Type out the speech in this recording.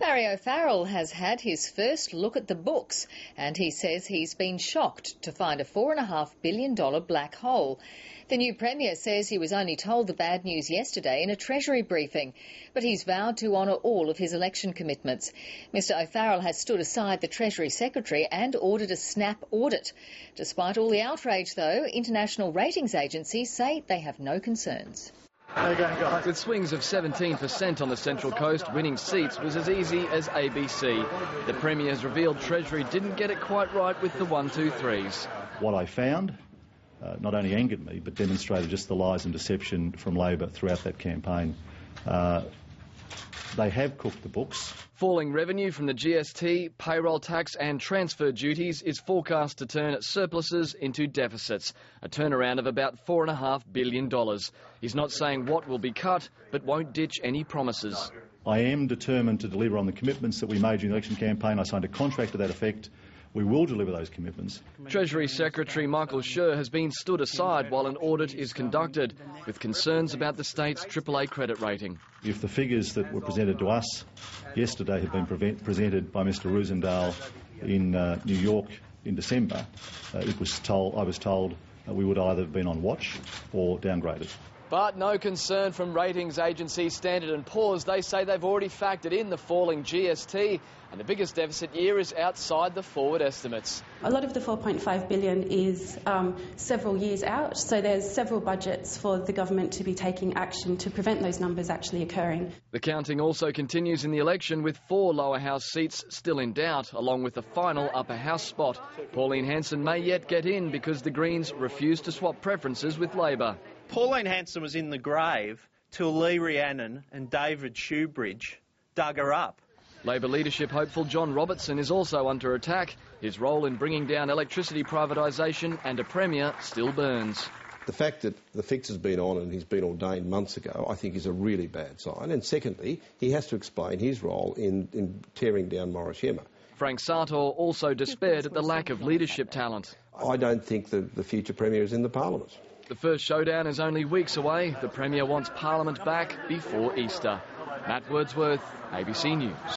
Barry O'Farrell has had his first look at the books, and he says he's been shocked to find a $4.5 billion black hole. The new Premier says he was only told the bad news yesterday in a Treasury briefing, but he's vowed to honour all of his election commitments. Mr O'Farrell has stood aside the Treasury Secretary and ordered a snap audit. Despite all the outrage, though, international ratings agencies say they have no concerns. With swings of 17% on the Central Coast, winning seats was as easy as ABC. The Premier has revealed Treasury didn't get it quite right with the 1, 2, 3s. What I found not only angered me, but demonstrated just the lies and deception from Labor throughout that campaign. They have cooked the books. Falling revenue from the GST, payroll tax and transfer duties is forecast to turn surpluses into deficits, a turnaround of about $4.5 billion. He's not saying what will be cut, but won't ditch any promises. I am determined to deliver on the commitments that we made during the election campaign. I signed a contract to that effect. We will deliver those commitments. Treasury Secretary Michael Scher has been stood aside while an audit is conducted, with concerns about the state's AAA credit rating. If the figures that were presented to us yesterday had been presented by Mr Roosendaal in New York in December, I was told we would either have been on watch or downgraded. But no concern from ratings agency Standard & Poor's. They say they've already factored in the falling GST, and the biggest deficit year is outside the forward estimates. A lot of the $4.5 billion is several years out, so there's several budgets for the government to be taking action to prevent those numbers actually occurring. The counting also continues in the election, with 4 lower house seats still in doubt, along with the final upper house spot. Pauline Hanson may yet get in because the Greens refuse to swap preferences with Labor. Pauline Hanson was in the grave till Lee Rhiannon and David Shoebridge dug her up. Labor leadership hopeful John Robertson is also under attack. His role in bringing down electricity privatisation and a Premier still burns. The fact that the fix has been on and he's been ordained months ago, I think is a really bad sign. And secondly, he has to explain his role in tearing down Morris Yema. Frank Sartor also despaired at the lack of leadership talent. I don't think the future Premier is in the Parliament. The first showdown is only weeks away. The Premier wants Parliament back before Easter. Matt Wordsworth, ABC News.